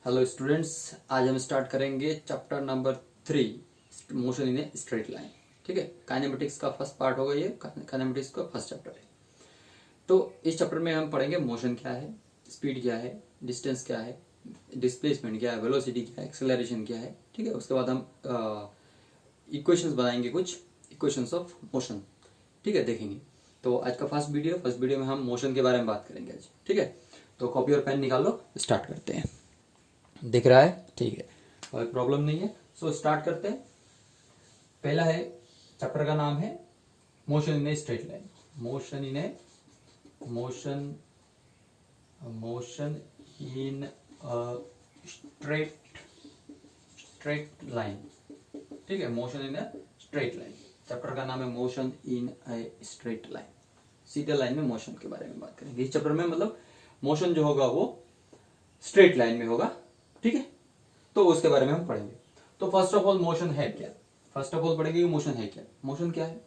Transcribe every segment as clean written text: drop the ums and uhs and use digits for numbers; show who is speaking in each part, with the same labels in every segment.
Speaker 1: Hello students, आज हम start करेंगे chapter number 3, motion in a straight line. ठीक है, काइनेमेटिक्स का फर्स्ट पार्ट होगा ये। काइनेमेटिक्स का फर्स्ट चैप्टर है। तो इस चैप्टर में हम पढ़ेंगे मोशन क्या है, स्पीड क्या है, डिस्टेंस क्या है, डिस्प्लेसमेंट क्या है, वेलोसिटी क्या है, एक्सेलरेशन क्या है। ठीक है, उसके बाद हम इक्वेशंस बनाएंगे, कुछ इक्वेशंस ऑफ मोशन। ठीक है, देखेंगे। तो आज का फर्स्ट वीडियो में हम मोशन के बारे में बात करेंगे आज। ठीक है, तो कॉपी और पेन निकाल लो, स्टार्ट करते हैं। दिख रहा है? ठीक है, कोई प्रॉब्लम नहीं है। सो स्टार्ट करते हैं। पहला है, चैप्टर का नाम है motion in a straight line. Motion in A motion in a straight line. ठीक है, motion in a straight line. Chapter का नाम है motion in a straight line. सीधे लाइन में मोशन के बारे में बात करेंगे इस चैप्टर में। मतलब मोशन जो होगा वो स्ट्रेट लाइन में होगा। ठीक है, तो उसके बारे में हम पढ़ेंगे। तो फर्स्ट ऑफ ऑल मोशन है क्या? फर्स्ट ऑफ ऑल पढ़ेंगे कि मोशन है क्या। मोशन क्या है?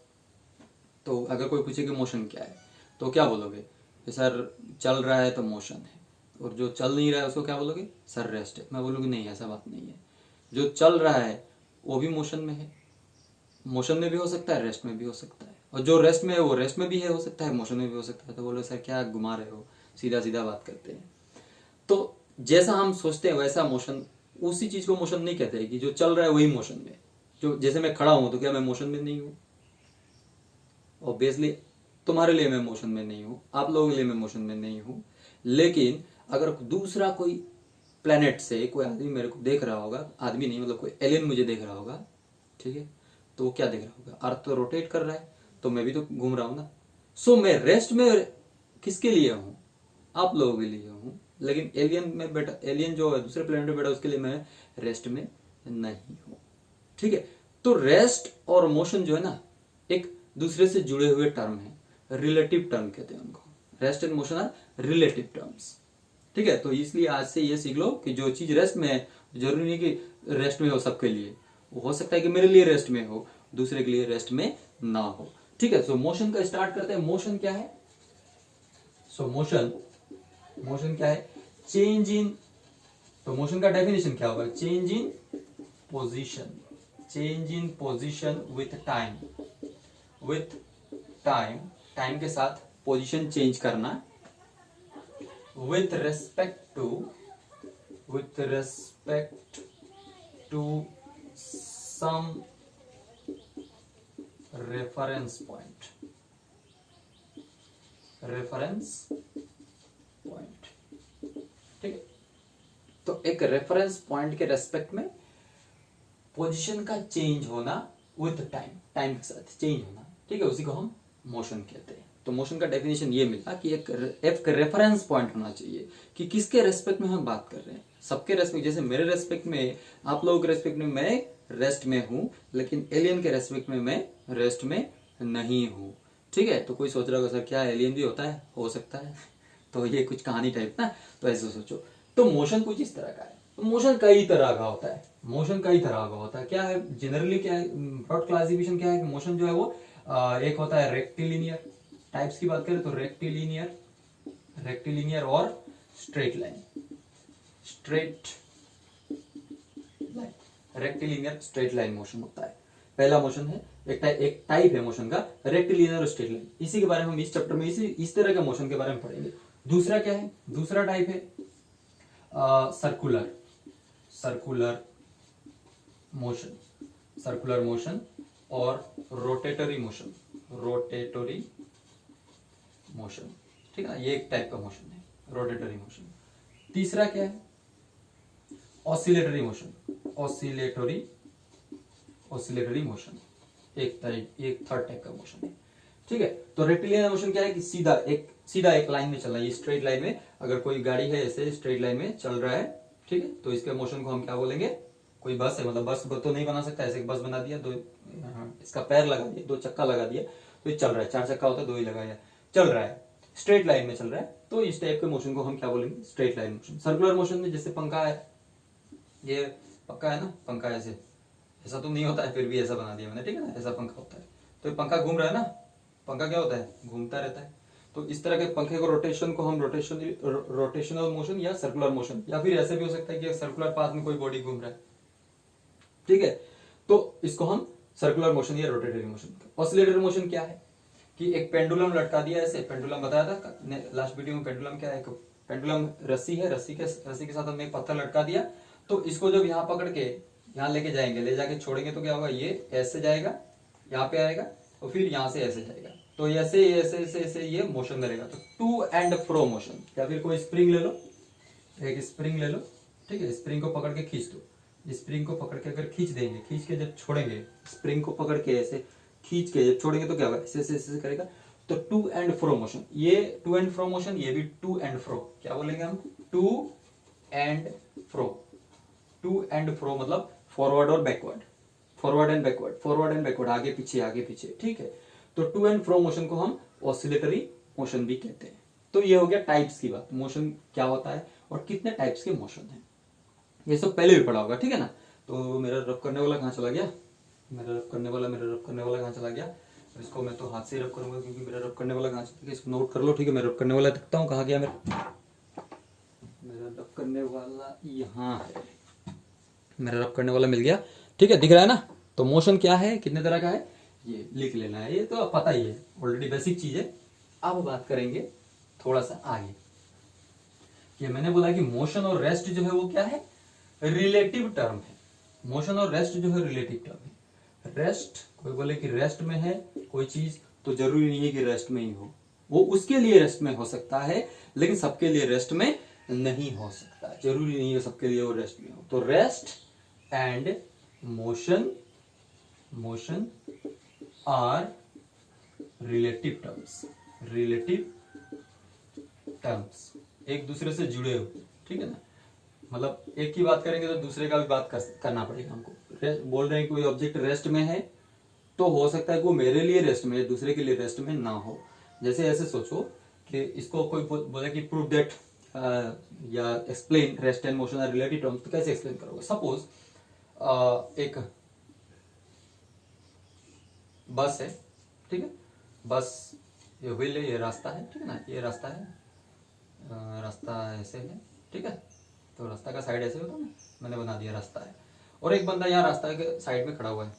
Speaker 1: तो अगर कोई पूछे कि मोशन क्या है तो क्या बोलोगे कि सर चल रहा है तो मोशन है, और जो चल नहीं रहा है उसको क्या बोलोगे? सर रेस्ट है। मैं बोलूँगी नहीं, ऐसा बात नहीं है। जो चल रहा है वो भी मोशन में है। मोशन में भी हो सकता है, रेस्ट में भी हो सकता है, और जो रेस्ट में है वो रेस्ट में भी है, हो सकता है, मोशन में भी हो सकता है। तो बोलो सर क्या घुमा रहे हो, सीधा सीधा बात करते हैं। तो जैसा हम सोचते हैं वैसा मोशन, उसी चीज को मोशन नहीं कहते हैं कि जो चल रहा है वही मोशन में। जो जैसे मैं खड़ा हूं तो क्या मैं मोशन में नहीं हूं? ऑब्वियसली तुम्हारे लिए मैं मोशन में नहीं हूं, आप लोगों के लिए मैं मोशन में नहीं हूं। लेकिन अगर दूसरा कोई प्लेनेट से कोई आदमी मेरे को देख रहा होगा, आदमी नहीं मतलब कोई एलियन मुझे देख रहा होगा, ठीक है, तो वो क्या देख रहा होगा? अर्थ तो रोटेट कर रहा है, तो मैं भी तो घूम रहा हूं ना। सो मैं रेस्ट में किसके लिए हूं? आप लोगों के लिए हूं। लेकिन एलियन में बैठा, एलियन जो है दूसरे प्लेनेट पे बैठा, उसके लिए मैं रेस्ट में नहीं हूं। ठीक है, तो रेस्ट और मोशन जो है ना, एक दूसरे से जुड़े हुए टर्म है, रिलेटिव टर्म कहते हैं उनको। Rest and motion are relative terms. ठीक है, तो इसलिए आज से ये सीख लो कि जो चीज रेस्ट में है, जरूरी नहीं कि रेस्ट में हो सबके लिए। वो हो सकता है कि मेरे लिए रेस्ट में हो, दूसरे के लिए रेस्ट में ना हो। ठीक है, सो मोशन का स्टार्ट करते हैं। मोशन क्या है? सो मोशन क्या है? चेंज इन, तो मोशन का डेफिनेशन क्या होगा? Change in position, change in position with time, with time, time के साथ पोजीशन चेंज करना, with respect to some reference point, reference point. ठीक है, तो एक रेफरेंस पॉइंट के रेस्पेक्ट में पोजीशन का चेंज होना विथ टाइम, टाइम के साथ चेंज होना। ठीक है, उसी को हम मोशन कहते हैं। तो मोशन का डेफिनेशन ये मिला कि एक रेफरेंस पॉइंट होना चाहिए कि किसके रेस्पेक्ट में हम बात कर रहे हैं। सबके रेस्पेक्ट, जैसे मेरे रेस्पेक्ट में, आप लोगों के रेस्पेक्ट में मैं रेस्ट में हूं, लेकिन एलियन के रेस्पेक्ट में मैं रेस्ट में नहीं हूं। ठीक है, तो कोई सोच रहा होगा सर क्या एलियन भी होता है? हो सकता है। तो ये कुछ कहानी टाइप ना, तो ऐसे सोचो। तो मोशन कुछ इस तरह का है। तो मोशन कई तरह का होता है। मोशन कई तरह का होता है। क्या है जनरली, क्या है ब्रॉड क्लासिफिकेशन क्या है कि मोशन जो है वो एक होता है रेक्टिलिनियर। टाइप्स की बात करें तो रेक्टिलिनियर, रेक्टिलिनियर और straight line, straight line, rectilinear straight line motion होता है। पहला मोशन है, एक टाइप है मोशन का रेक्टिलिनियर और स्ट्रेट लाइन। इसी के बारे में हम इस चैप्टर में इस तरह के मोशन के बारे में पढ़ेंगे। दूसरा क्या है? दूसरा टाइप है circular, circular motion, circular motion और रोटेटरी मोशन, रोटेटरी मोशन। ठीक है ना, ये एक टाइप का मोशन है, रोटेटरी मोशन। तीसरा क्या है? Oscillatory motion, oscillatory, oscillatory motion एक थर्ड टाइप का मोशन है। ठीक है, तो रेक्टिलिनियर मोशन क्या है कि सीधा एक लाइन में चलना। ये स्ट्रेट लाइन में, अगर कोई गाड़ी है ऐसे स्ट्रेट लाइन में चल रहा है, ठीक है, तो इसके मोशन को हम क्या बोलेंगे? कोई बस है, मतलब बस तो नहीं बना सकता, ऐसे बस बना दिया, दो इसका पैर लगा दिया, दो चक्का लगा दिया, तो ये चल रहा है। चार चक्का होता है, दो ही लगाया, चल रहा है, स्ट्रेट लाइन में चल रहा है। तो इस टाइप के मोशन को हम क्या बोलेंगे? Straight line motion. Circular motion में जैसे पंखा है, ये पक्का है ना, पंखा ऐसे, ऐसा तो नहीं होता है, फिर भी ऐसा बना दिया मैंने, ठीक है ना, ऐसा पंखा होता है। तो पंखा घूम रहा है ना, पंखा क्या होता है? घूमता रहता है। तो इस तरह के पंखे को रोटेशन को हम रोटेशनल मोशन या सर्कुलर मोशन, या फिर ऐसे भी हो सकता है कि सर्कुलर पाथ में कोई बॉडी घूम रहा है, ठीक है, तो इसको हम सर्कुलर मोशन या रोटेटरी मोशन। ऑसिलेटरी मोशन क्या है कि एक पेंडुलम लटका दिया, ऐसे पेंडुलम बताया था लास्ट वीडियो में। पेंडुलम क्या है, पेंडुलम रस्सी है, रस्सी के साथ हमने एक पत्थर लटका दिया, तो इसको जब यहाँ पकड़ के यहाँ लेके जाएंगे, ले जाके छोड़ेंगे तो क्या होगा, ये ऐसे जाएगा, यहाँ पे आएगा और फिर यहाँ से ऐसे जाएगा, तो ऐसे ऐसे ऐसे ऐसे ये मोशन करेगा। तो टू एंड फ्रो मोशन। या फिर कोई स्प्रिंग ले लो, एक स्प्रिंग ले लो, ठीक है, स्प्रिंग को पकड़ के खींच दो, स्प्रिंग को पकड़ के अगर खींच देंगे, खींच के जब छोड़ेंगे, स्प्रिंग को पकड़ के ऐसे खींच के जब छोड़ेंगे तो क्या होगा, ऐसे ऐसे करेगा, तो टू एंड फ्रो मोशन। ये टू एंड फ्रो मोशन, ये भी टू एंड फ्रो, क्या बोलेंगे हम, to and fro. To and fro मतलब फॉरवर्ड और backward, forward and backward, forward and backward, आगे पीछे, ठीक है। तो टू एंड फ्रो मोशन को हम ऑसिलेटरी मोशन भी कहते हैं। तो ये हो गया टाइप्स की बात, मोशन क्या होता है और कितने टाइप्स के मोशन है, ये सब पहले भी पढ़ा होगा, ठीक है ना। तो मेरा रब करने वाला कहाँ चला गया, मेरा रब करने वाला कहाँ चला गया, इसको मैं तो हाथ से रब करूंगा क्योंकि मेरा रब करने वाला कहाँ चला गया, इसको नोट कर लो, ठीक है। मैं रब करने वाला दिखता हूँ, कहाँ गया मेरा रब करने वाला, यहाँ है, मेरा रब करने वाला मिल गया, ठीक है, दिख रहा है ना। तो मोशन क्या है, कितने तरह का है, ये लिख लेना है, ये तो पता ही है, ऑलरेडी बेसिक चीज है। अब बात करेंगे थोड़ा सा आगे, ये मैंने बोला कि मोशन और रेस्ट जो है वो क्या है, रिलेटिव टर्म है। मोशन और रेस्ट जो है रिलेटिव टर्म है। रेस्ट, कोई बोले कि रेस्ट में है कोई चीज, तो जरूरी नहीं है कि रेस्ट में ही हो, वो उसके लिए रेस्ट में हो सकता है, लेकिन सबके लिए रेस्ट में नहीं हो सकता, जरूरी नहीं है सबके लिए वो रेस्ट में हो। तो rest and motion are relative terms, एक दूसरे से जुड़े हुए, ठीक है ना। मतलब एक की बात करेंगे तो दूसरे का भी बात करना पड़ेगा हमको। बोल रहे हैं कोई ऑब्जेक्ट रेस्ट में है, तो हो सकता है कि वो मेरे लिए रेस्ट में है, दूसरे के लिए रेस्ट में ना हो। जैसे ऐसे सोचो कि इसको कोई बोले कि प्रूव दैट या explain rest and motion are relative terms, तो कैसे एक्सप्लेन करोगे। सपोज एक बस है, ठीक है, बस ये व्हील है, ये रास्ता है, ठीक है ना, ये रास्ता है, रास्ता ऐसे है, ठीक है, तो रास्ता का साइड ऐसे होता है ना, मैंने बना दिया रास्ता है, और एक बंदा यहाँ रास्ता के साइड में खड़ा हुआ है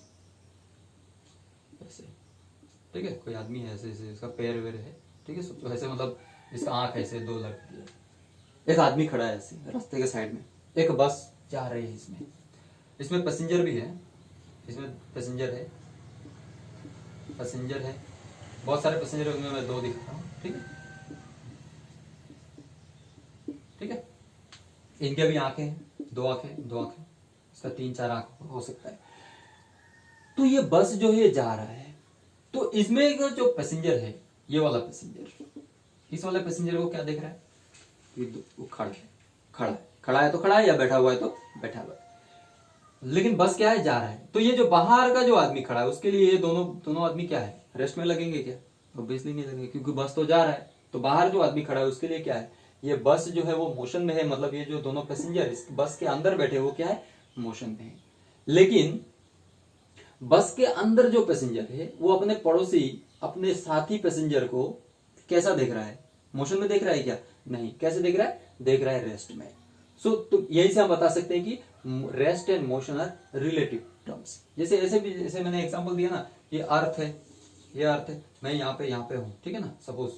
Speaker 1: ऐसे, ठीक है, कोई आदमी है ऐसे ऐसे, इसका पैर वेर है, ठीक है, सोचो ऐसे, मतलब इसका आंख ऐसे, दो लड़की है, एक आदमी खड़ा है ऐसे रास्ते के साइड में, एक बस जा रही है, इसमें पैसेंजर भी है, इसमें पैसेंजर है, बहुत सारे पैसेंजर है, उनमें मैं दो दिखाता हूँ, ठीक है, इनके भी आंखें हैं, दो आंखें, इसका 3-4 आंख हो सकता है। तो ये बस जो है जा रहा है, तो इसमें एक जो पैसेंजर है, ये वाला पैसेंजर, इस वाले पैसेंजर को क्या देख रहा है, वो खड़ा है तो खड़ा है, या बैठा हुआ है तो बैठा हुआ है, लेकिन बस क्या है, जा रहा है। तो ये जो बाहर का जो आदमी खड़ा है, उसके लिए ये दोनों आदमी क्या है, रेस्ट में लगेंगे क्या, ऑब्वियसली नहीं लगेंगे, क्योंकि बस तो जा रहा है। तो बाहर जो आदमी खड़ा है उसके लिए क्या है, ये बस जो है वो मोशन में है, मतलब ये जो दोनों पैसेंजर इस बस के अंदर बैठे वो क्या है, मोशन में है। लेकिन बस के अंदर जो पैसेंजर है वो अपने पड़ोसी, अपने साथी पैसेंजर को कैसा देख रहा है, मोशन में देख रहा है क्या, नहीं, कैसे देख रहा है, रेस्ट में। सो तो यही से हम बता सकते हैं कि rest and motion are relative terms. जैसे ऐसे भी, जैसे मैंने एग्जांपल दिया ना, ये अर्थ है, मैं यहाँ पे हूँ, ठीक है ना, सपोज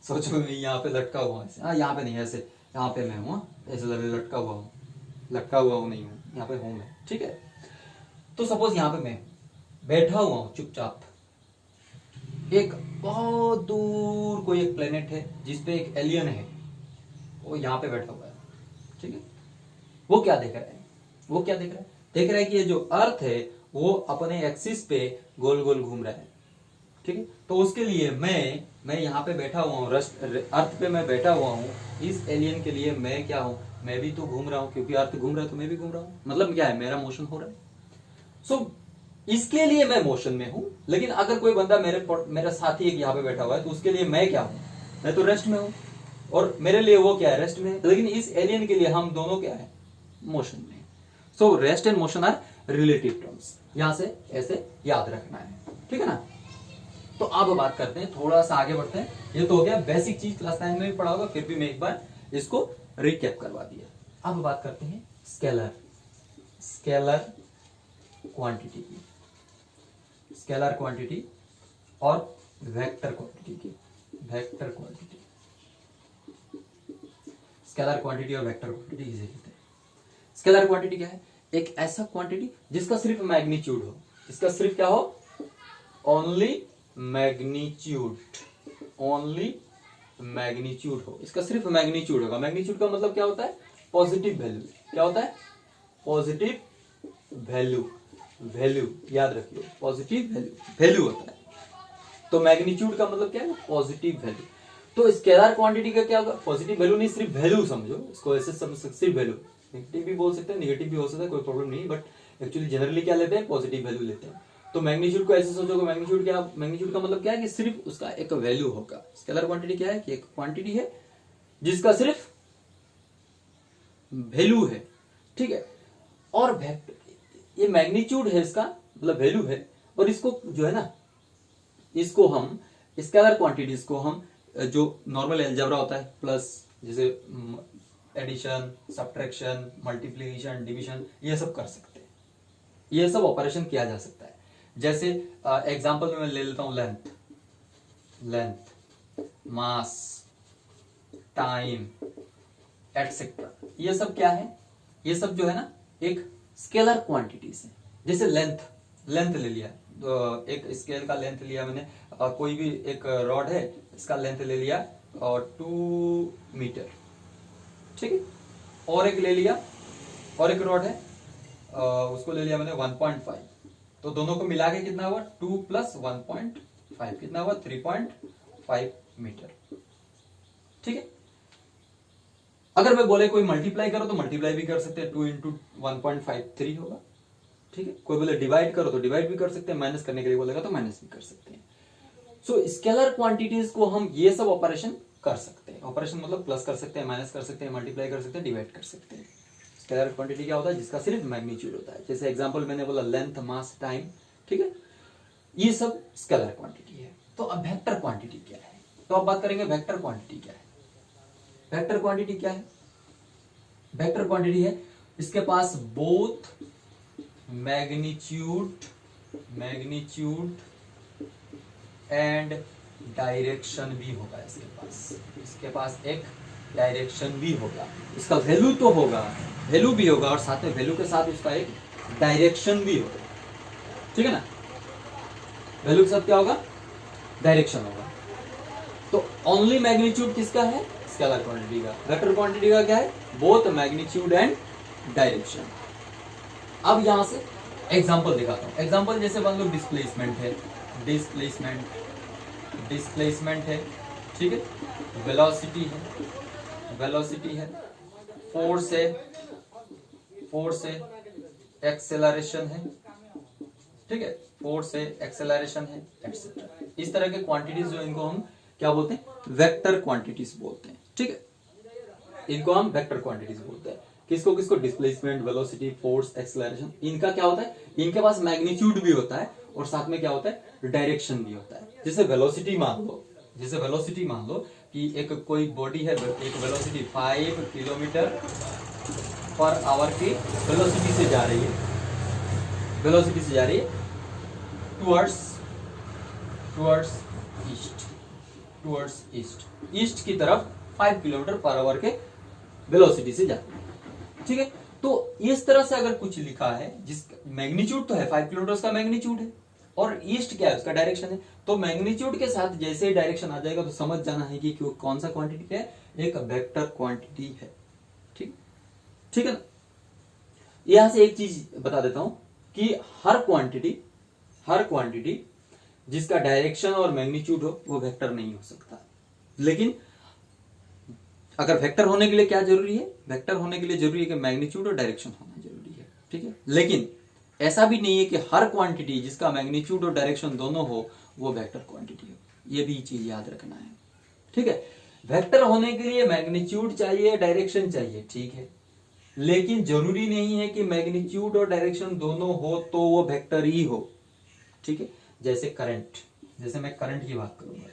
Speaker 1: सोचो मैं यहाँ पे लटका हुआ ऐसे, हाँ यहाँ पे नहीं, ऐसे यहाँ पे मैं हूँ, ऐसे लटका हुआ हूँ नहीं हूँ, यहाँ पे हूँ मैं, ठीक है। तो सपोज यहाँ पे मैं बैठा हुआ हूँ चुपचाप, एक बहुत दूर कोई एक प्लेनेट है जिसपे एक एलियन है, वो यहाँ पे बैठा हुआ है, ठीक है। वो क्या देख रहा है, देख रहा है कि ये जो अर्थ है वो अपने एक्सिस पे गोल गोल घूम रहा है, ठीक है। तो उसके लिए मैं यहाँ पे बैठा हुआ हूँ, अर्थ पे मैं बैठा हुआ हूँ, इस एलियन के लिए मैं क्या हूँ, मैं भी तो घूम रहा हूँ, क्योंकि अर्थ घूम रहा है तो मैं भी घूम रहा हूँ, मतलब क्या है, मेरा मोशन हो रहा है। सो इसके लिए मैं मोशन में हूं। लेकिन अगर कोई बंदा मेरा साथी एक यहाँ पे बैठा हुआ है, तो उसके लिए मैं क्या हूं, मैं तो रेस्ट में हूं, और मेरे लिए वो क्या है, रेस्ट में है। लेकिन इस एलियन के लिए हम दोनों क्या है, मोशन में। So rest and motion are relative terms, यहां से ऐसे याद रखना है, ठीक है ना। तो अब बात करते हैं, थोड़ा सा आगे बढ़ते हैं। ये तो हो गया बेसिक चीज, क्लास 9 में भी पढ़ा होगा, फिर भी मैं एक बार इसको रिकैप करवा दिया। अब बात करते हैं स्केलर क्वांटिटी की, स्केलर क्वांटिटी और वेक्टर क्वांटिटी की। वेक्टर क्वांटिटी, स्केलर क्वांटिटी और वेक्टर क्वांटिटी किसे कहते हैं? स्केलर क्वांटिटी क्या है? एक ऐसा क्वांटिटी जिसका सिर्फ मैग्नीट्यूड हो, इसका सिर्फ क्या हो? ओनली मैग्नीट्यूड, ओनली मैग्नीट्यूड हो, इसका सिर्फ मैग्नीट्यूड होगा। मैग्नीट्यूड का मतलब क्या होता है? Positive value. क्या होता है? पॉजिटिव वैल्यू, वैल्यू याद रखिए, पॉजिटिव वैल्यू, वैल्यू होता है। तो मैग्नीट्यूड का मतलब क्या है? Positive value. तो स्केलर क्वांटिटी का क्या होगा? पॉजिटिव वैल्यू नहीं, सिर्फ वैल्यू समझो इसको, ऐसे समझ सकते, सिर्फ वैल्यू। नेगेटिव भी बोल सकते हैं, नेगेटिव भी हो सकता है, कोई प्रॉब्लम नहीं, बट एक्चुअली जनरली क्या लेते हैं? पॉजिटिव वैल्यू लेते हैं। तो मैग्नीट्यूड को ऐसे सोचोगे, मैग्नीट्यूड क्या, मैग्नीट्यूड का मतलब क्या है? कि सिर्फ उसका एक वैल्यू होगा। स्केलर क्वांटिटी क्या है? कि एक क्वांटिटी है जिसका सिर्फ वैल्यू है, ठीक है। और ये मैग्नीट्यूड है, इसका मतलब वैल्यू है, और इसको जो है ना, इसको हम स्केलर क्वांटिटीज को हम जो नॉर्मल अलजेब्रा होता है, प्लस जैसे एडिशन, सब्ट्रैक्शन, मल्टीप्लिकेशन, डिवीजन, ये सब कर सकते हैं, ये सब ऑपरेशन किया जा सकता है। जैसे एग्जांपल में मैं ले लेता हूं लेंथ, मास, टाइम, एटसेट्रा। ये सब क्या है? ये सब जो है ना एक स्केलर क्वांटिटीज है। जैसे लेंथ ले लिया, तो एक स्केल का लेंथ लिया मैंने, कोई भी एक रॉड है, इसका लेंथ ले लिया और 2 मीटर, ठीक है। और एक ले लिया, और एक रॉड है, उसको ले लिया मैंने 1.5, तो दोनों को मिला के कितना हुआ? 2 + 1.5 कितना हुआ? 3.5 मीटर, ठीक है। अगर मैं बोले कोई मल्टीप्लाई करो तो मल्टीप्लाई भी कर सकते हैं, 2 × 1.5 3 होगा, ठीक है। कोई बोले डिवाइड करो तो डिवाइड भी कर सकते हैं, माइनस करने के लिए बोलेगा तो माइनस भी कर सकते हैं। सो स्केलर क्वांटिटीज को हम ये सब ऑपरेशन कर सकते हैं। ऑपरेशन मतलब प्लस कर सकते हैं, माइनस कर सकते हैं, मल्टीप्लाई कर सकते हैं, डिवाइड कर सकते हैं। स्केलर क्वांटिटी क्या होता है? जिसका सिर्फ मैग्नीट्यूड होता है। जैसे एग्जांपल मैंने बोला लेंथ, मास, टाइम, ठीक है, ये सब स्केलर क्वांटिटी है। तो अब वेक्टर क्वांटिटी क्या है? तो अब बात करेंगे वेक्टर क्वांटिटी क्या है। वेक्टर क्वांटिटी क्या है? वेक्टर क्वांटिटी है इसके पास बोथ मैग्नीट्यूड एंड डायरेक्शन भी होगा। इसके पास एक डायरेक्शन भी होगा। इसका वैल्यू तो होगा, वैल्यू भी होगा, और साथ में वैल्यू के साथ उसका एक डायरेक्शन भी होगा, ठीक है ना। वैल्यू के साथ क्या होगा? डायरेक्शन होगा। तो ओनली मैग्नीट्यूड किसका है? स्केलर क्वांटिटी का। वेक्टर क्वांटिटी का क्या है? Both magnitude and direction. अब यहां से एग्जांपल दिखाता हूं। एग्जांपल जैसे मान लो डिस्प्लेसमेंट है, डिस्प्लेसमेंट है, ठीक है, वेलोसिटी है, फोर्स है, एक्सेलरेशन है, ठीक है, फोर्स है, एक्सेलरेशन है, एटसेट्रा। इस तरह के क्वांटिटीज जो, इनको हम क्या बोलते हैं? वेक्टर क्वांटिटीज बोलते हैं, ठीक है। इनको हम वेक्टर क्वांटिटीज बोलते हैं। किसको? Displacement, velocity, force, acceleration. इनका क्या होता है? इनके पास मैग्नीट्यूड भी होता है और साथ में क्या होता है? डायरेक्शन भी होता है। जैसे वेलोसिटी मान लो कि एक कोई बॉडी है, एक वेलोसिटी 5 km/h की वेलोसिटी से जा रही है, टुवर्ड्स ईस्ट की तरफ 5 km/h के वेलोसिटी से जाती है, ठीक है। तो इस तरह से अगर कुछ लिखा है, जिसका मैग्नीट्यूड तो है 5 किलोमीटर, उसका मैग्नीट्यूड है, और ईस्ट क्या है? उसका डायरेक्शन है। तो मैग्नीट्यूड के साथ जैसे ही डायरेक्शन आ जाएगा तो समझ जाना है कि कौन सा क्वांटिटी है? एक वेक्टर क्वांटिटी है, ठीक है ना। यहां से एक चीज बता देता हूं कि हर क्वांटिटी जिसका डायरेक्शन और मैग्नीट्यूड हो वो वेक्टर नहीं हो सकता। लेकिन अगर वेक्टर होने के लिए क्या जरूरी है? वेक्टर होने के लिए जरूरी है कि मैग्नीट्यूड और डायरेक्शन होना जरूरी है, ठीक है। लेकिन ऐसा भी नहीं है कि हर क्वांटिटी जिसका मैग्नीट्यूड और डायरेक्शन दोनों हो वो वेक्टर क्वांटिटी हो। ये भी चीज याद रखना है, ठीक है। वेक्टर होने के लिए मैग्नीट्यूड चाहिए, डायरेक्शन चाहिए, ठीक है, लेकिन जरूरी नहीं है कि मैग्नीट्यूड और डायरेक्शन दोनों हो तो वो वेक्टर ही हो, ठीक है। जैसे करंट जैसे मैं करंट की बात करूंगा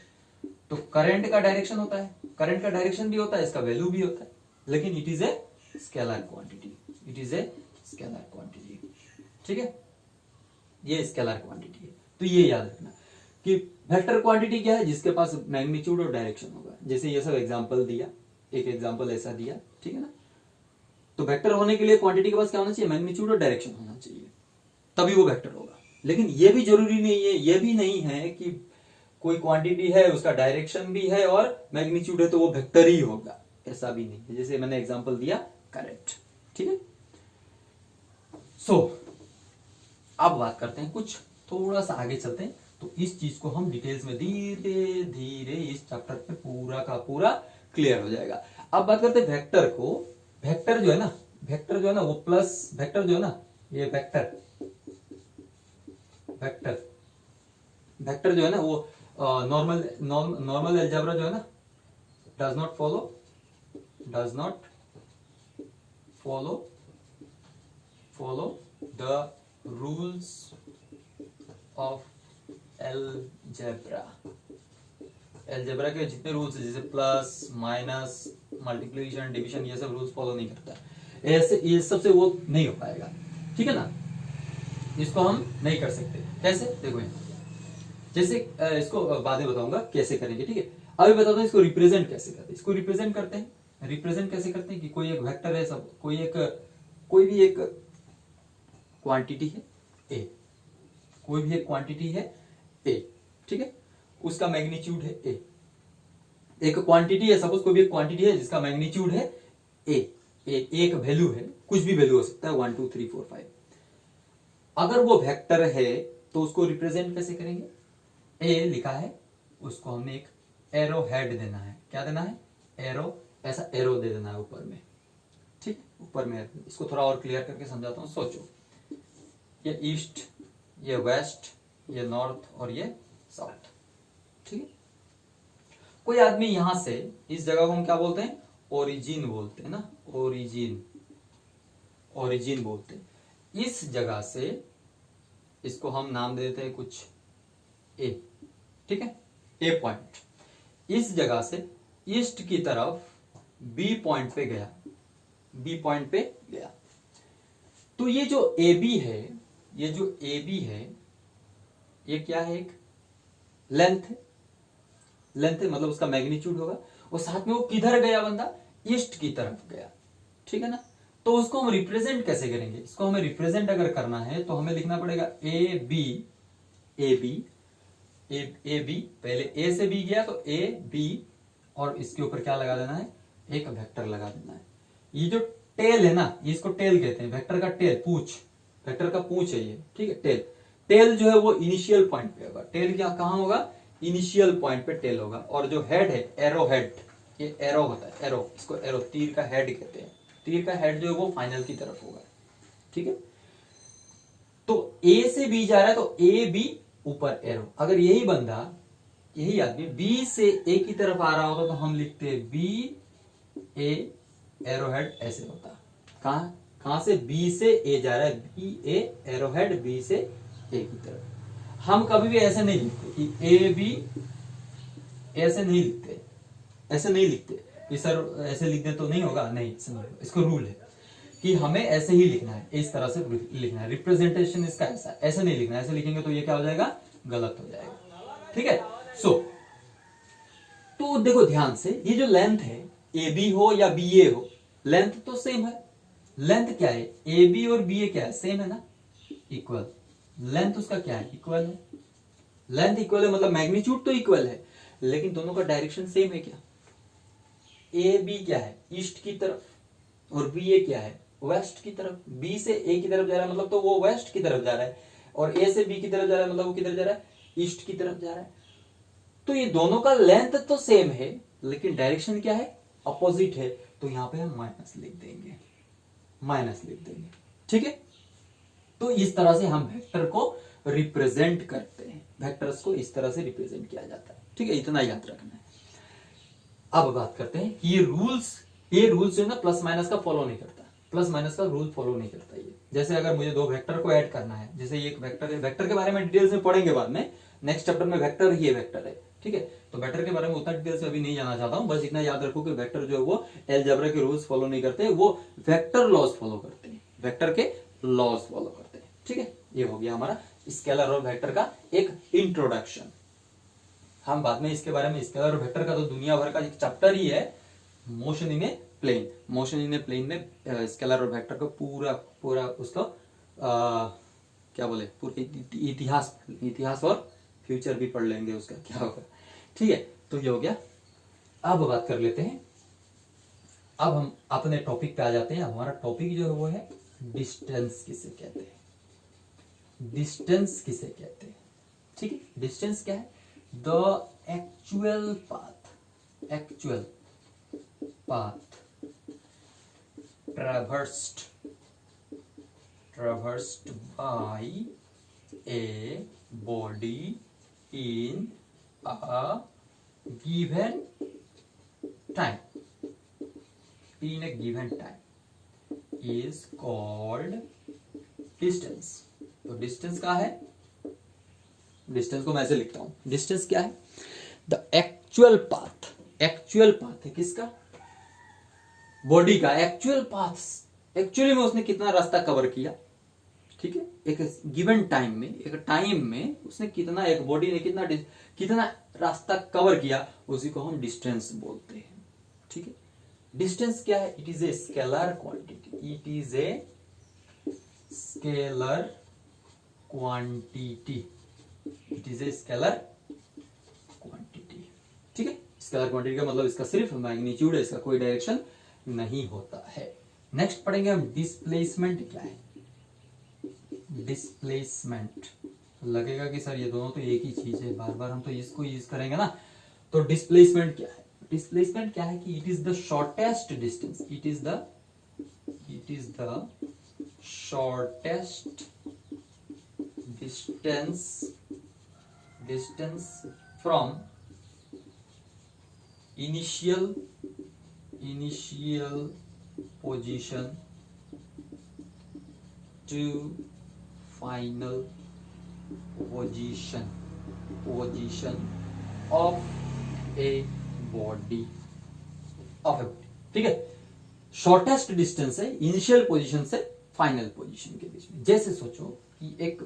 Speaker 1: तो करंट का डायरेक्शन होता है, करंट का डायरेक्शन भी होता है, इसका वैल्यू भी होता है, लेकिन it is a scalar quantity, it is a scalar quantity. ठीक है, ये स्केलर क्वांटिटी है। तो ये याद रखना कि वेक्टर क्वांटिटी क्या है, जिसके पास मैग्नीट्यूड और डायरेक्शन होगा। जैसे ये सब एग्जांपल दिया, एक एग्जांपल ऐसा दिया, ठीक है ना। तो वेक्टर होने के लिए क्वांटिटी के पास क्या होना चाहिए, मैग्नीट्यूड और डायरेक्शन होना चाहिए, तभी वो वेक्टर होगा। लेकिन ये भी जरूरी नहीं है, ये भी नहीं है कि कोई क्वांटिटी है उसका डायरेक्शन भी है और मैग्नीट्यूड है तो वो वेक्टर ही होगा, ऐसा भी नहीं है। जैसे मैंने एग्जांपल दिया करंट। ठीक है, सो अब बात करते हैं, कुछ थोड़ा सा आगे चलते हैं, तो इस चीज को हम डिटेल्स में धीरे धीरे इस चैप्टर पे पूरा का पूरा क्लियर हो जाएगा। अब बात करते हैं वेक्टर को। वेक्टर जो है ना, वेक्टर जो है ना वो प्लस, वेक्टर जो है ना ये वेक्टर, वेक्टर वेक्टर जो है ना वो नॉर्मल अलजेब्रा जो है ना does not follow the rules of algebra के जितने रूल्स है, जैसे प्लस माइनस मल्टीप्लिकेशन डिवीजन, ये सब रूल्स फॉलो नहीं करता, ऐसे ये सबसे वो नहीं हो पाएगा। ठीक है ना, इसको हम नहीं कर सकते। कैसे, देखो जैसे इसको बाद में बताऊंगा कैसे करेंगे। ठीक है, अभी बताता हूं इसको रिप्रेजेंट कैसे करते हैं। इसको रिप्रेजेंट करते हैं, रिप्रेजेंट कैसे करते हैं कि कोई एक वेक्टर है, सब कोई भी एक क्वांटिटी है ए, कोई भी एक क्वांटिटी है ए, ठीक है, उसका मैग्नीट्यूड है ए। एक क्वांटिटी है, सपोज कोई भी एक क्वांटिटी है जिसका मैग्नीट्यूड है ए, एक वैल्यू है, कुछ भी वैल्यू हो सकता है 1 2 3 4 5। अगर वो वेक्टर है तो उसको रिप्रेजेंट कैसे करेंगे, ए लिखा है, उसको हमने एक एरो हेड देना है। क्या देना है, एरो, ऐसा एरो दे देना है ऊपर में। ठीक, ऊपर में। इसको थोड़ा और क्लियर करके समझाता हूं, सोचो, ये ईस्ट, ये वेस्ट, ये नॉर्थ और ये साउथ। ठीक है, कोई आदमी यहां से, इस जगह को हम क्या बोलते हैं, ओरिजिन बोलते हैं ना, ओरिजिन बोलते हैं। इस जगह से इसको हम नाम दे देते हैं कुछ ए। ठीक है, ए पॉइंट इस जगह से ईस्ट की तरफ बी पॉइंट पे गया, बी पॉइंट पे गया। तो ये जो ए बी है, ये जो ए बी है, ये क्या है, एक लेंथ है, लेंथ है मतलब उसका मैग्नीट्यूड होगा। और साथ में वो किधर गया बंदा, ईस्ट की तरफ गया। ठीक है ना, तो उसको हम रिप्रेजेंट कैसे करेंगे, इसको हमें रिप्रेजेंट अगर करना है तो हमें लिखना पड़ेगा A B, A B, A B, पहले ए से बी गया तो ए बी, और इसके ऊपर क्या लगा देना है, एक वेक्टर लगा देना है। ये जो टेल है ना, इसको टेल कहते हैं, वेक्टर का टेल, पूछ, वेक्टर का पूछ है ये। ठीक है, टेल, टेल जो है वो इनिशियल पॉइंट पे होगा। टेल क्या कहां होगा, इनिशियल पॉइंट पे टेल होगा। और जो हेड है, एरो हेड, ये एरो होता है, एरो, इसको एरो, तीर का हेड कहते हैं। तीर का हेड जो है वो फाइनल की तरफ होगा। ठीक है, तो ए से बी जा रहा है तो ए बी ऊपर एरो। अगर यही बंदा, यही आदमी बी से ए की तरफ आ रहा होता तो हम लिखते बी ए, एरो हेड ऐसे होता। कहां से, बी से ए जा रहा है, बी ए, एरो हेड बी से ए की तरफ। हम कभी भी ऐसे नहीं लिखते कि ए बी, ऐसे नहीं लिखते, ऐसे नहीं लिखते कि सर ऐसे लिख दे तो नहीं होगा, नहीं, ऐसे नहीं होगा। इसको रूल है कि हमें ऐसे ही लिखना है, इस तरह से लिखना है। रिप्रेजेंटेशन इसका ऐसा, ऐसे नहीं लिखना, ऐसे लिखेंगे तो ये क्या हो जाएगा, गलत हो जाएगा। ठीक है, सो तो देखो ध्यान से, ये जो लेंथ है, ए बी हो या बी ए हो, लेंथ तो सेम है। लेंथ क्या है, ए बी और बी ए क्या है, सेम है ना, इक्वल। लेंथ उसका क्या है, इक्वल है। लेंथ इक्वल है मतलब मैग्नीट्यूड तो इक्वल है, लेकिन दोनों का डायरेक्शन सेम है क्या। ए बी क्या है, ईस्ट की तरफ, और बी ए क्या है, वेस्ट की तरफ। बी से ए की तरफ जा रहा है मतलब तो वो वेस्ट की तरफ जा रहा है, और ए से बी की तरफ जा रहा है मतलब वो किधर जा रहा है, ईस्ट की तरफ जा रहा है। तो ये दोनों का लेंथ तो सेम है, लेकिन डायरेक्शन क्या है, अपोजिट है। तो यहां पे हम माइनस लिख देंगे, माइनस लिख देंगे। ठीक है, तो इस तरह से हम वेक्टर को रिप्रेजेंट करते हैं, वेक्टर्स को इस तरह से रिप्रेजेंट किया जाता है। ठीक है, इतना याद रखना है। अब बात करते हैं कि ये रूल्स जो है ना प्लस माइनस का फॉलो नहीं करता, प्लस माइनस का रूल फॉलो नहीं करता ये। जैसे अगर मुझे दो वेक्टर को ऐड करना है, जैसे ये एक वेक्टर है, वेक्टर के बारे में डिटेल्स में पढ़ेंगे बाद में, नेक्स्ट चैप्टर में वेक्टर ही वेक्टर है, ठीक है। तो वेक्टर के बारे में उतना डिटेल से अभी नहीं जाना चाहता हूं, बस इतना याद रखो कि वेक्टर जो है वो अलजेब्रा के रूल्स फॉलो नहीं करते, वो वेक्टर लॉज फॉलो करते हैं, वेक्टर के लॉज फॉलो करते हैं, ठीक है। ये हो गया हमारा स्केलर और वेक्टर का एक इंट्रोडक्शन। हम बाद में इसके बारे में, स्केलर और वेक्टर का तो दुनिया भर का एक चैप्टर ही है, motion in a plane. Motion in a plane में स्केलर और वेक्टर को पूरा पूरा उसको क्या बोले, पूरे इतिहास और फ्यूचर भी पढ़ लेंगे उसका क्या होगा, ठीक है। तो ये हो गया। अब बात कर लेते हैं, अब हम अपने टॉपिक पे आ जाते हैं। हमारा टॉपिक जो है वो है डिस्टेंस किसे कहते हैं, डिस्टेंस किसे कहते हैं, ठीक है। डिस्टेंस क्या है? The actual path traversed by a body in a given time is called distance। तो डिस्टेंस क्या है? डिस्टेंस को मैं ऐसे लिखता हूं, डिस्टेंस क्या है? द एक्चुअल पाथ है किसका? बॉडी का एक्चुअल पाथ, एक्चुअली में उसने कितना रास्ता कवर किया, ठीक है। एक गिवन टाइम में, एक टाइम में उसने कितना, एक बॉडी ने कितना रास्ता कवर किया, उसी को हम डिस्टेंस बोलते हैं, ठीक है। डिस्टेंस क्या है? It is a scalar quantity, ठीक है। स्केलर क्वांटिटी का मतलब इसका सिर्फ मैग्नीट्यूड है, इसका कोई डायरेक्शन नहीं होता है। नेक्स्ट पढ़ेंगे हम डिस्प्लेसमेंट क्या है। डिस्प्लेसमेंट लगेगा कि सर ये दोनों तो एक ही चीज है, बार बार हम तो इसको यूज करेंगे ना। तो डिस्प्लेसमेंट क्या है? डिस्प्लेसमेंट क्या है कि it is the shortest distance, it is the shortest distance from initial position to final position of a body, ठीक है। शॉर्टेस्ट डिस्टेंस है इनिशियल पोजीशन से फाइनल पोजीशन के बीच में। जैसे सोचो कि एक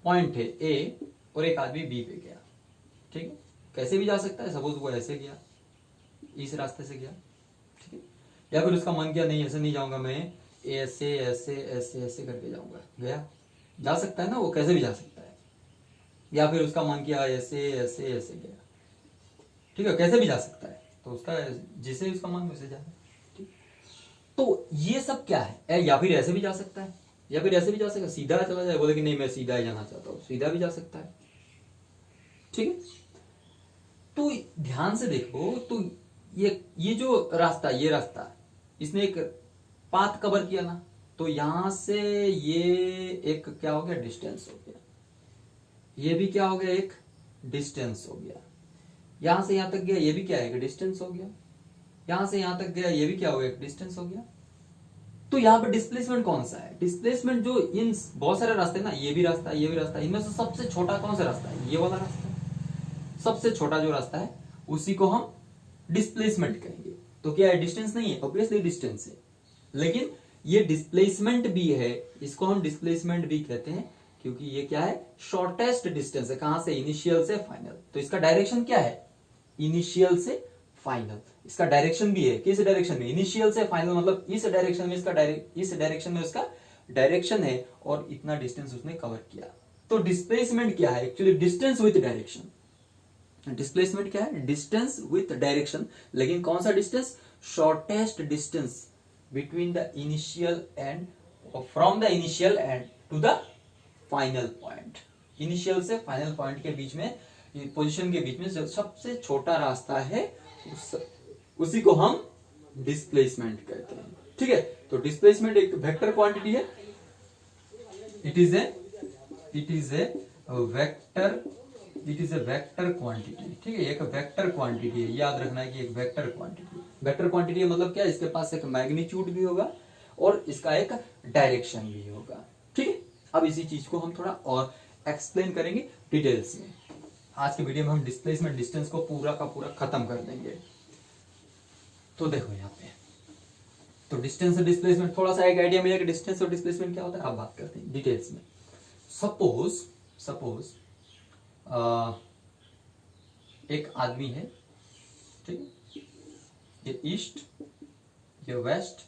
Speaker 1: पॉइंट है ए और एक आदमी बी पे गया, ठीक है। कैसे भी जा सकता है, सपोज वो ऐसे गया, इस रास्ते से गया, ठीक है। या फिर उसका मन किया नहीं ऐसे नहीं जाऊंगा मैं, ऐसे ऐसे ऐसे ऐसे करके जाऊंगा, गया, जा सकता है ना, वो कैसे भी जा सकता है। या फिर उसका मन किया ऐसे ऐसे ऐसे गया, ठीक है, कैसे भी जा सकता है। तो उसका जिसे उसका मन वैसे जाए, ठीक। तो ये सब क्या है? या फिर ऐसे भी जा सकता है, या फिर ऐसे भी जा सकता है, सीधा चला जाए, बोले कि नहीं मैं सीधा ही जाना चाहता हूँ, सीधा भी जा सकता है, ठीक है। तो ध्यान से देखो, तो ये जो रास्ता, ये रास्ता इसने एक पाथ कवर किया ना, तो यहां से ये एक क्या हो गया? डिस्टेंस हो गया। ये भी क्या हो गया? एक डिस्टेंस हो गया। यहां से यहां तक गया, ये भी क्या है? एक डिस्टेंस हो गया। यहां से यहां तक गया, ये भी क्या हो गया? एक डिस्टेंस हो गया। तो यहाँ पे डिस्प्लेसमेंट कौन सा है? डिस्प्लेसमेंट जो इन बहुत सारे रास्ते ना, ये भी रास्ता, ये भी रास्ता, इनमें से सबसे छोटा कौन सा रास्ता है? ये वाला रास्ता। सबसे छोटा जो रास्ता है उसी को हम डिस्प्लेसमेंट कहेंगे। तो क्या है? डिस्टेंस नहीं है, ऑब्वियसली डिस्टेंस है, लेकिन ये डिस्प्लेसमेंट भी है, इसको हम डिस्प्लेसमेंट भी कहते हैं, क्योंकि ये क्या है? शॉर्टेस्ट डिस्टेंस है। कहां से? इनिशियल से फाइनल। तो इसका डायरेक्शन क्या है? इनिशियल से फाइनल। इसका डायरेक्शन भी है, किस डायरेक्शन में? इनिशियल से फाइनल, मतलब इस डायरेक्शन में इसका इस डायरेक्शन में उसका डायरेक्शन है, और इतना डिस्टेंस उसने कवर किया। तो डिस्प्लेसमेंट क्या है? Actually distance with direction. Displacement क्या है? Distance with direction. लेकिन कौन सा distance? Shortest distance between the initial and, from the initial and to the final point. Initial से फाइनल पॉइंट के बीच में, पोजीशन के बीच में जो सबसे छोटा रास्ता है, उसी को हम डिस्प्लेसमेंट कहते हैं, ठीक है। तो डिस्प्लेसमेंट एक वेक्टर क्वांटिटी है। It is a vector quantity, ठीक है। एक वेक्टर क्वांटिटी है, याद रखना है कि एक वेक्टर क्वांटिटी। वेक्टर क्वांटिटी मतलब क्या? इसके पास एक मैग्नीट्यूड भी होगा और इसका एक डायरेक्शन भी होगा, ठीक है। अब इसी चीज को हम थोड़ा और एक्सप्लेन करेंगे डिटेल्स में। आज के वीडियो में हम डिस्प्लेसमेंट डिस्टेंस को पूरा का पूरा खत्म कर देंगे। तो देखो यहाँ पे तो डिस्टेंस और डिस्प्लेसमेंट, थोड़ा सा एक आइडिया मिलेगा कि डिस्टेंस और डिस्प्लेसमेंट क्या होता है। अब बात करते हैं डिटेल्स में। सपोज एक आदमी है, ठीक है, ये ईस्ट, ये वेस्ट,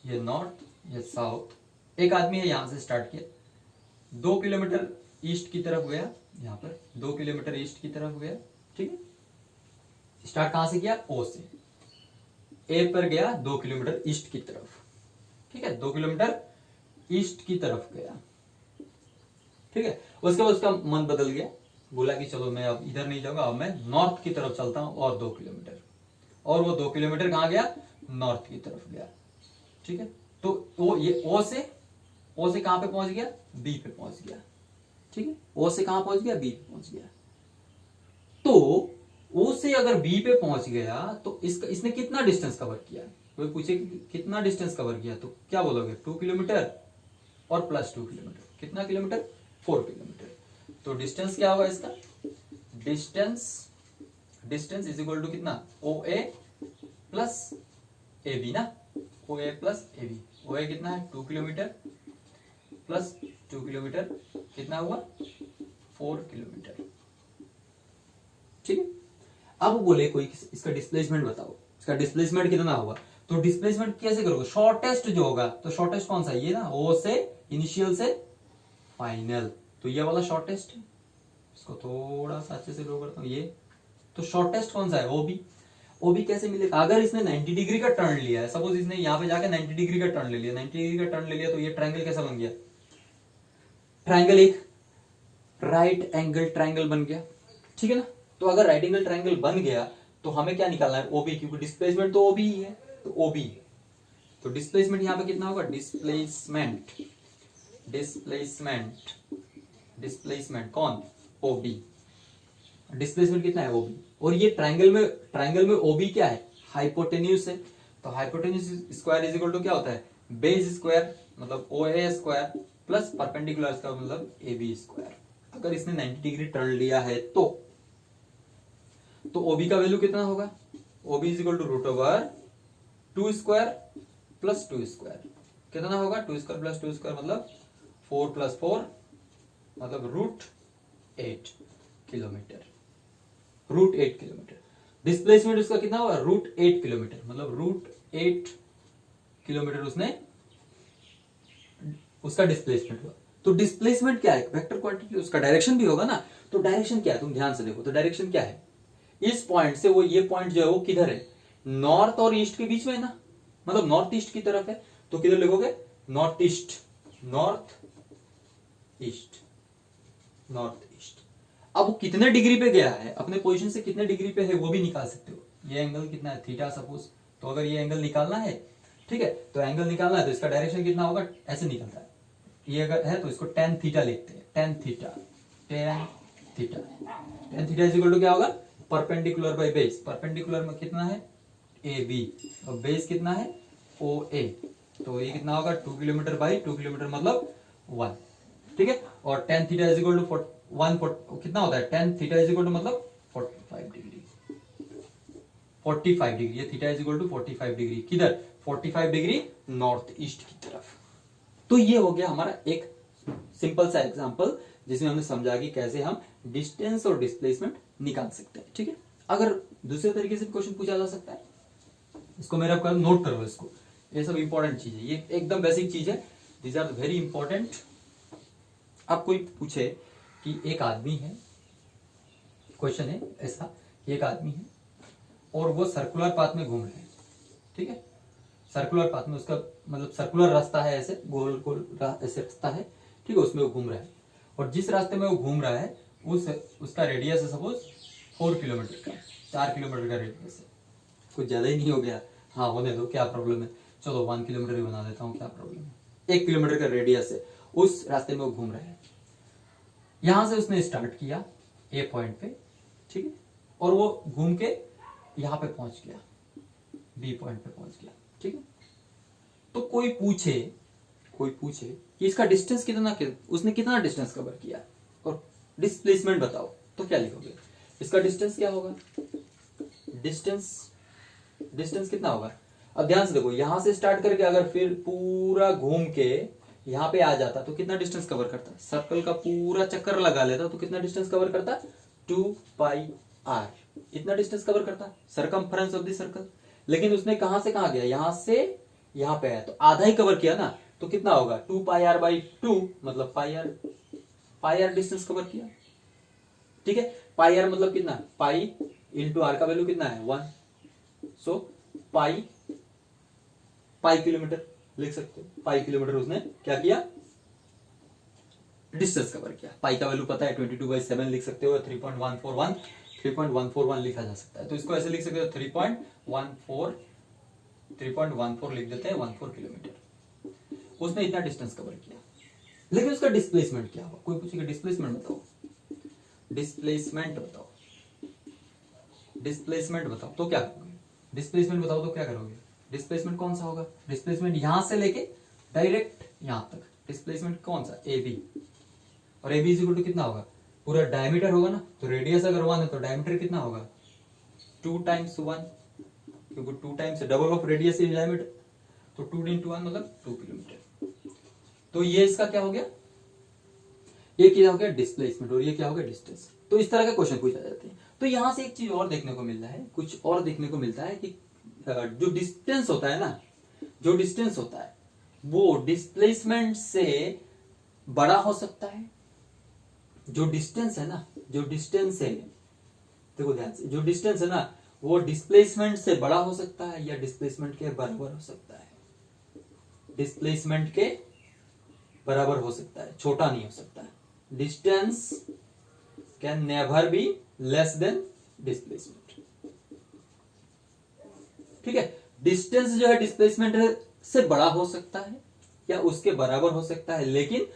Speaker 1: ये नॉर्थ, ये साउथ। एक आदमी है, यहां से स्टार्ट किया, 2 किलोमीटर ईस्ट की तरफ गया, यहां पर 2 किलोमीटर ईस्ट की तरफ गया, ठीक है। स्टार्ट कहां से किया? ओ से। ए पर गया 2 किलोमीटर ईस्ट की तरफ, ठीक है, 2 किलोमीटर ईस्ट की तरफ गया, ठीक है। उसके बाद उसका मन बदल गया, बोला कि चलो मैं अब इधर नहीं जाऊंगा, अब मैं नॉर्थ की तरफ चलता हूं और 2 किलोमीटर, और वो 2 किलोमीटर कहां गया? नॉर्थ की तरफ गया, ठीक है। तो वो ये ओ से कहां पे पहुंच गया? बी पे पहुंच गया, ठीक है। ओ से कहां पहुंच गया? बी पे पहुंच गया। तो ओ से अगर बी पे पहुंच गया तो इसने कितना डिस्टेंस कवर किया? कोई पूछे कि कितना डिस्टेंस कवर किया, तो क्या बोलोगे? 2 किलोमीटर और प्लस 2 किलोमीटर, कितना किलोमीटर? 4 किलोमीटर। तो डिस्टेंस क्या होगा इसका? डिस्टेंस इज इक्वल टू कितना? ओ ए प्लस ए बी ना, ओ ए प्लस ए बी। ओ ए कितना है? 2 किलोमीटर प्लस 2 किलोमीटर कितना हुआ? 4 किलोमीटर, ठीक है। अब बोले कोई इसका डिस्प्लेसमेंट बताओ, इसका डिस्प्लेसमेंट कितना होगा? तो डिस्प्लेसमेंट कैसे करोगे? शॉर्टेस्ट जो होगा, तो शॉर्टेस्ट कौन सा? ये ना, ओ से इनिशियल से फाइनल, तो ये वाला शॉर्टेस्ट है। इसको थोड़ा सा अच्छे से ड्रॉ करता हूं। ये तो शॉर्टेस्ट कौन सा है? ओबी। ओबी कैसे मिलेगा? अगर इसने 90 डिग्री का टर्न लिया है, सपोज इसने यहां पे जाके 90 डिग्री का टर्न ले लिया, 90 डिग्री का टर्न ले लिया, तो ये ट्रायंगल कैसा बन गया? ट्रायंगल एक राइट एंगल ट्रायंगल बन गया, ठीक है ना। तो अगर राइट एंगल ट्रायंगल बन गया तो हमें क्या निकालना है? ओबी, क्योंकि डिस्प्लेसमेंट तो ओबी ही है, तो ओबी। तो डिस्प्लेसमेंट यहां पे कितना होगा? डिस्प्लेसमेंट कौन? ओबी। डिस्प्लेसमेंट कितना है? ओबी। और ये ट्रायंगल में ओबी क्या है? हाइपोटेन्यूज है। तो hypotenuse square is equal to क्या होता है? बेस स्क्वायर, मतलब O A square plus perpendicular square मतलब ए बी स्क्वायर। अगर इसने 90 डिग्री टर्न लिया है तो ओबी का वैल्यू कितना होगा? OB is equal to root over 2 square plus 2 square. कितना होगा? 2 स्क्वायर प्लस 2 स्क्वायर मतलब 4 प्लस 4 मतलब रूट 8 किलोमीटर। डिस्प्लेसमेंट उसका कितना होगा? रूट 8 किलोमीटर, मतलब रूट 8 किलोमीटर उसका डिस्प्लेसमेंट हुआ। तो डिस्प्लेसमेंट क्या है? वेक्टर क्वांटिटी, उसका डायरेक्शन भी होगा ना। तो डायरेक्शन क्या है? तुम ध्यान से देखो, तो डायरेक्शन क्या है? इस पॉइंट से ये पॉइंट जो है वो किधर है? नॉर्थ और ईस्ट के बीच में है ना, मतलब नॉर्थ ईस्ट की तरफ है। तो किधर लिखोगे? North east. अब वो कितने डिग्री पे गया है? अपने पोजीशन से कितने डिग्री पे है वो भी निकाल सकते हो। ये एंगल कितना है? Theta suppose. तो अगर ये एंगल निकालना है, ठीक है, तो एंगल निकालना है तो इसका डायरेक्शन कितना होगा? ऐसे निकलता है। ये अगर है तो इसको टेन थीटा लिखते हैं। Tan theta is equal to क्या होगा? Perpendicular by base. परपेंडिकुलर में कितना है? ए बी, और बेस कितना है? ओ ए। तो ये कितना होगा? 2 किलोमीटर बाई 2 किलोमीटर मतलब 1, ठीक है। और tan theta is equal to 1 कितना होता है? Tan theta is equal to मतलब 45 डिग्री। ये theta is equal to 45 degree. किधर? 45 डिग्री नॉर्थ ईस्ट की तरफ। तो ये हो गया हमारा एक सिंपल सा एग्जांपल जिसमें हमने समझा कि कैसे हम डिस्टेंस और डिस्प्लेसमेंट निकाल सकते हैं, ठीक है। अगर दूसरे तरीके से क्वेश्चन पूछा जा सकता है, इसको मेरा नोट करो इसको, ये सब इंपॉर्टेंट चीज है, ये एकदम बेसिक चीज है। These are very important. अब कोई पूछे कि एक आदमी है, क्वेश्चन है ऐसा, एक आदमी है और वो सर्कुलर पाथ में घूम रहे हैं, ठीक है। सर्कुलर पाथ में, उसका मतलब सर्कुलर रास्ता है, ऐसे गोल गोल ऐसे रास्ता है, ठीक है, उसमें वो घूम रहा है। और जिस रास्ते में वो घूम रहा है उसका रेडियस है सपोज 4 किलोमीटर का, 4 किलोमीटर का रेडियस है। कुछ ज्यादा ही नहीं हो गया? हाँ होने दो, क्या प्रॉब्लम है, चलो 1 किलोमीटर ही बना देता हूँ, क्या प्रॉब्लम है। 1 किलोमीटर का रेडियस है, उस रास्ते में वो घूम रहा है। यहां से उसने स्टार्ट किया ए पॉइंट पे, ठीक है, और वो घूम के यहां पे पहुंच गया, बी पॉइंट पे पहुंच गया, ठीक है। तो कोई पूछे कि इसका डिस्टेंस कितना, उसने कितना डिस्टेंस कवर किया, और डिस्प्लेसमेंट बताओ तो क्या लिखोगे? इसका डिस्टेंस क्या होगा? डिस्टेंस कितना होगा? अब ध्यान से देखो, यहां से स्टार्ट करके अगर फिर पूरा घूम के यहां पे आ जाता तो कितना डिस्टेंस कवर करता? सर्कल का पूरा चक्कर लगा लेता तो कितना डिस्टेंस कवर करता? 2πr, इतना डिस्टेंस कवर करता, सरकमफ्रेंस ऑफ द सर्कल। लेकिन उसने कहां से कहां गया? यहां से यहां पे आया तो आधा ही कवर किया ना, तो कितना होगा? 2πr/2 मतलब पाई डिस्टेंस कवर किया। ठीक है, पाई आर मतलब कितना? पाई इंटू आर का वैल्यू कितना है? 1। सो पाई किलोमीटर लिख सकते हो। पाई किलोमीटर उसने क्या किया? डिस्टेंस कवर किया। पाई का वैल्यू पता है 22/7 लिख सकते हो, 3.141 लिखा जा सकता है। तो इसको ऐसे लिख सकते हो 3.14 लिख देते हैं, 14 किलोमीटर। उसने इतना डिस्टेंस कवर किया। लेकिन उसका डिस्प्लेसमेंट क्या हुआ? कोई पूछेगा डिस्प्लेसमेंट बताओ, डिस्प्लेसमेंट बताओ, डिस्प्लेसमेंट बताओ तो क्या करोगे? डिस्प्लेसमेंट बताओ तो क्या करोगे? डिस्प्लेसमेंट कौन सा होगा? डिस्प्लेसमेंट यहां से लेके डायरेक्ट यहां तक, डिस्प्लेसमेंट कौन सा? A B. और A B is equal to कितना होगा? पूरा डायमीटर होगा ना, तो रेडियस अगर 1 है तो डायमीटर कितना होगा? 2 टाइम्स 1, क्योंकि 2 times double of radius is diameter, तो 2 इंटू 1 मतलब 2 किलोमीटर। तो ये इसका क्या हो गया? ये क्या हो गया? डिस्प्लेसमेंट। और ये क्या हो गया? डिस्टेंस। तो इस तरह के क्वेश्चन पूछा जाते हैं। तो यहां से एक चीज और देखने को मिल रहा है, कुछ और देखने को मिलता है कि जो डिस्टेंस होता है ना, जो डिस्टेंस होता है वो डिस्प्लेसमेंट से बड़ा हो सकता है। जो डिस्टेंस है ना, जो डिस्टेंस है, देखो ध्यान से, जो डिस्टेंस है ना वो डिस्प्लेसमेंट से बड़ा हो सकता है या डिस्प्लेसमेंट के बराबर हो सकता है। डिस्प्लेसमेंट के बराबर हो सकता है, छोटा नहीं हो सकता है। Distance can never be less than displacement. ठीक है, डिस्टेंस जो है डिस्प्लेसमेंट से बड़ा हो सकता है या उसके बराबर हो सकता है, लेकिन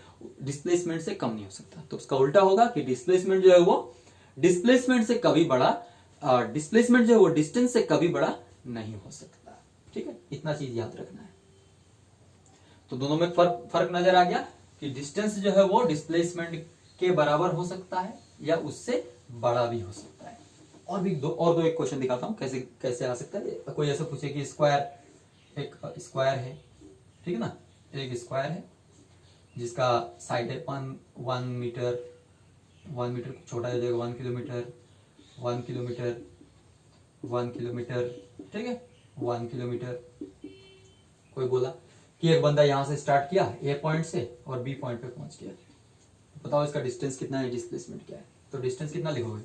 Speaker 1: डिस्प्लेसमेंट से कम नहीं हो सकता। तो उसका उल्टा होगा कि डिस्प्लेसमेंट जो है वो डिस्प्लेसमेंट से कभी बड़ा, डिस्प्लेसमेंट जो है वो डिस्टेंस से कभी बड़ा नहीं हो सकता। ठीक है, इतना चीज याद रखना है। तो दोनों में फर्क नजर आ गया कि डिस्टेंस जो है वो डिस्प्लेसमेंट के बराबर हो सकता है या उससे बड़ा भी हो सकता है। और भी दो एक क्वेश्चन दिखाता हूं कैसे कैसे आ सकता है। कोई ऐसा पूछे कि स्क्वायर, एक स्क्वायर है, ठीक है ना, एक स्क्वायर है जिसका साइड है 1 मीटर, 1 मीटर छोटा हो जाएगा 1 किलोमीटर, 1 किलोमीटर, 1 किलोमीटर, ठीक है, 1 किलोमीटर। कोई बोला कि एक बंदा यहां से स्टार्ट किया ए पॉइंट से और बी पॉइंट पे पहुंच गया, बताओ इसका डिस्टेंस कितना है, डिस्प्लेसमेंट क्या है? तो डिस्टेंस कितना लिखोगे?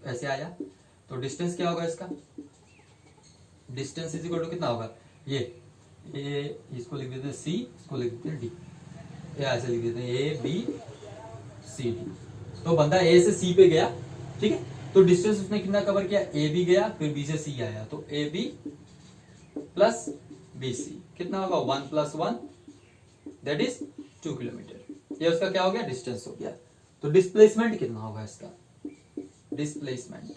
Speaker 1: ऐसे आया तो डिस्टेंस क्या होगा इसका? डिस्टेंस इज इक्वल टू कितना होगा? ये इसको लिख देते हैं सी, इसको लिख देते हैं डी, या ऐसे लिख देते हैं ए बी सी डी। तो बंदा ए से सी पे गया, ठीक है, तो डिस्टेंस उसने कितना कवर किया? ए बी गया, फिर बी से सी आया, तो A B plus B C कितना होगा? 1 + 1 दैट इज 2 किलोमीटर। ये उसका क्या हो गया? डिस्टेंस हो गया। तो डिस्प्लेसमेंट कितना होगा इसका? डिस्प्लेसमेंट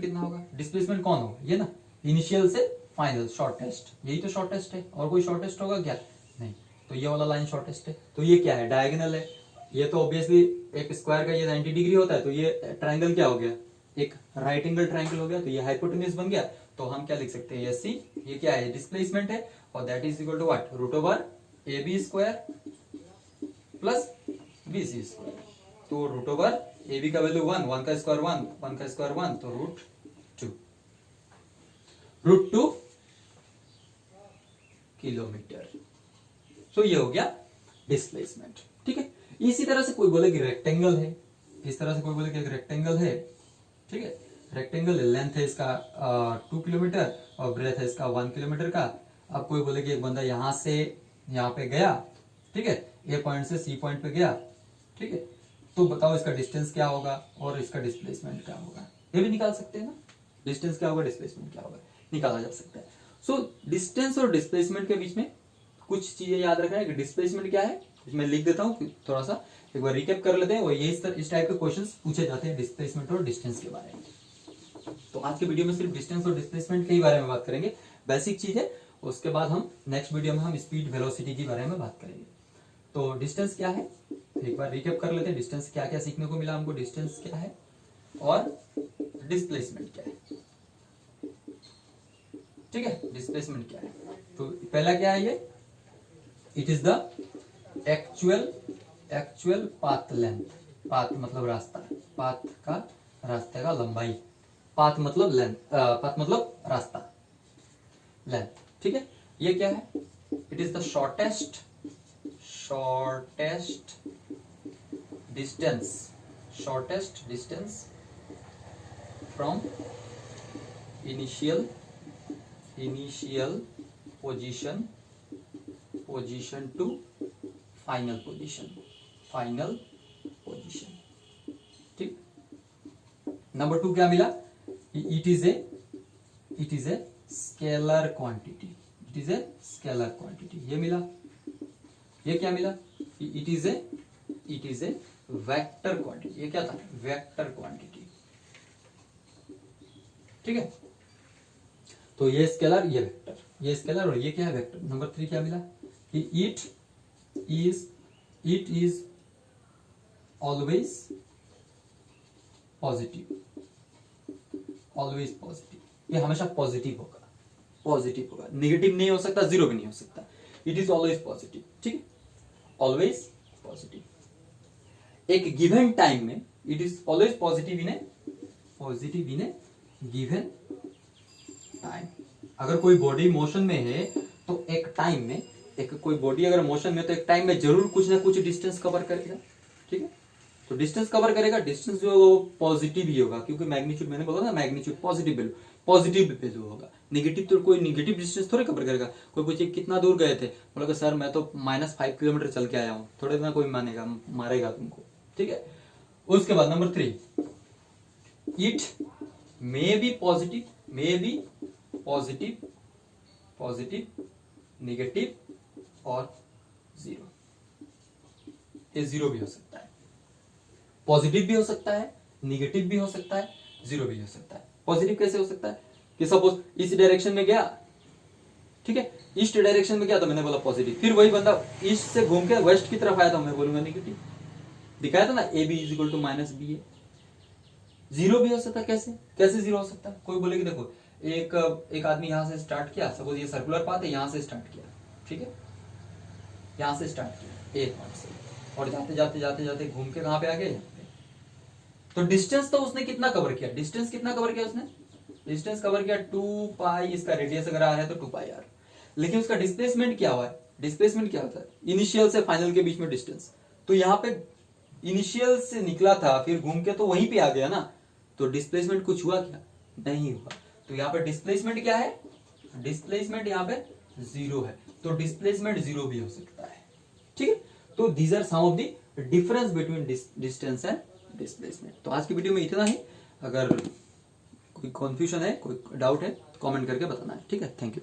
Speaker 1: कितना होगा? डिस्प्लेसमेंट कौन होगा? ये ना, इनिशियल से फाइनल शॉर्टेस्ट, यही तो शॉर्टेस्ट है। और कोई शॉर्टेस्ट होगा क्या? नहीं। तो ये वाला लाइन शॉर्टेस्ट है। तो ये क्या है? डायगोनल है। ये तो ऑब्वियसली एक स्क्वायर का ये 90 डिग्री होता है, तो ये ट्राइंगल क्या हो गया? एक राइट एंगल ट्राइंगल हो गया, तो ये हाइपोटेन्यूज बन गया। तो हम क्या लिख सकते हैं? सी, ये क्या है? डिस्प्लेसमेंट है, और that is equal to what? √AB² plus BC²। तो √AB का वैल्यू 1, 1 का स्क्वायर 1, 1 का स्क्वायर 1, तो √2 किलोमीटर। तो ये हो गया डिस्प्लेसमेंट। ठीक है, इसी तरह से कोई बोले कि रेक्टेंगल है, इस तरह से कोई बोले कि एक रेक्टेंगल है, ठीक है, रेक्टेंगल लेंथ है इसका 2 किलोमीटर और ब्रेथ है इसका 1 किलोमीटर का। अब कोई बोले कि एक बंदा यहां से यहां पे गया, ठीक है, ए पॉइंट से सी पॉइंट पे गया, ठीक है, तो बताओ इसका डिस्टेंस क्या होगा और इसका डिस्प्लेसमेंट क्या होगा? ये भी निकाल सकते हैं ना, डिस्टेंस क्या होगा, डिस्प्लेसमेंट क्या होगा, निकाला जा सकता है। सो डिस्टेंस और डिस्प्लेसमेंट के बीच में कुछ चीजें याद रखना है कि डिस्प्लेसमेंट क्या है, मैं लिख देता हूं, थोड़ा सा एक बार रिकैप कर लेते हैं। और ये इस टाइप के क्वेश्चंस पूछे जाते हैं डिस्प्लेसमेंट और डिस्टेंस के बारे में। तो आज के वीडियो में सिर्फ डिस्टेंस और डिस्प्लेसमेंट के ही बारे में बात करेंगे, बेसिक चीज है। उसके बाद हम नेक्स्ट वीडियो में हम स्पीड वेलोसिटी के बारे में बात करेंगे। तो डिस्टेंस क्या है, एक बार रिकैप कर लेते हैं। डिस्टेंस क्या क्या सीखने को मिला हमको, डिस्टेंस क्या है और डिस्प्लेसमेंट क्या है। ठीक है, डिस्प्लेसमेंट क्या है, तो पहला क्या है ये, it is the actual path length. Path मतलब रास्ता, पाथ का रास्ते का लंबाई, पाथ मतलब लेंथ, पाथ मतलब रास्ता, लेंथ। ठीक है, ये क्या है, it is the shortest distance from initial position to final position. ठीक, नंबर 2 क्या मिला, it is a scalar quantity, ये मिला। ये क्या मिला, it is a vector quantity, ये क्या था, वेक्टर क्वांटिटी। ठीक है, तो ये स्केलर, ये वेक्टर, ये स्केलर और ये क्या है, वेक्टर। नंबर 3 क्या मिला, कि इट इज ऑलवेज पॉजिटिव, ये हमेशा पॉजिटिव होगा, नेगेटिव नहीं हो सकता, जीरो भी नहीं हो सकता। It is always positive. ठीक है, ऑलवेज पॉजिटिव। एक गिवन टाइम में it is always positive in A given time. अगर कोई बॉडी मोशन में है तो एक टाइम में, कोई बॉडी अगर मोशन में तो एक टाइम में जरूर कुछ ना कुछ डिस्टेंस कवर करेगा। ठीक है, तो डिस्टेंस कवर करेगा, डिस्टेंस जो वो पॉजिटिव ही होगा, क्योंकि मैग्नीट्यूड, मैंने बोला ना मैग्नीट्यूड पॉजिटिव वैल्यू होगा। नेगेटिव तो कोई नेगेटिव डिस्टेंस थोड़े कवर करेगा। कोई पूछे कितना दूर गए थे, बोला सर मैं तो -5 किलोमीटर चल के आया हूँ, थोड़े ना कोई मारेगा तुमको। ठीक है, उसके बाद number 3, it may be positive, negative और जीरो। ये जीरो भी हो सकता है, पॉजिटिव भी हो सकता है, नेगेटिव भी हो सकता है, जीरो भी हो सकता है। पॉजिटिव कैसे हो सकता है, कि सपोज इस डायरेक्शन में गया, ठीक है, ईस्ट डायरेक्शन में गया तो मैंने बोला पॉजिटिव, फिर वही बंदा ईस्ट से घूम के वेस्ट की तरफ आया तो मैं बोलूंगा नेगेटिव। दिखाया था ना, A B is equal to -b है। जीरो भी हो सकता है, कैसे जीरो हो सकता है, कोई बोलेगी देखो एक आदमी यहां से स्टार्ट किया, सपोज ये सर्कुलर पाथ है, यहां से स्टार्ट किया, ठीक है, यहां से स्टार्ट किया एक पॉइंट से, और जाते घूम के कहां पे आ गया, यहाँ पे। तो डिस्टेंस तो उसने कितना कवर किया, डिस्टेंस कवर किया 2 पाई, इसका रेडियस अगर आ रहा है तो 2 पाई आर। लेकिन उसका डिस्प्लेसमेंट क्या हुआ है, डिस्प्लेसमेंट क्या होता है, इनिशियल से फाइनल के बीच में डिस्टेंस। तो यहाँ पे इनिशियल से निकला था, फिर घूम के तो वहीं पे आ गया ना, तो डिस्प्लेसमेंट कुछ हुआ क्या, नहीं हुआ। तो यहाँ पे डिस्प्लेसमेंट क्या है, डिस्प्लेसमेंट यहाँ पे जीरो है, तो डिस्प्लेसमेंट जीरो भी हो सकता है। ठीक है, तो these are some of the difference between distance and displacement. तो आज की वीडियो में इतना ही। अगर कोई कंफ्यूजन है, कोई डाउट है तो कमेंट करके बताना है। ठीक है, थैंक यू।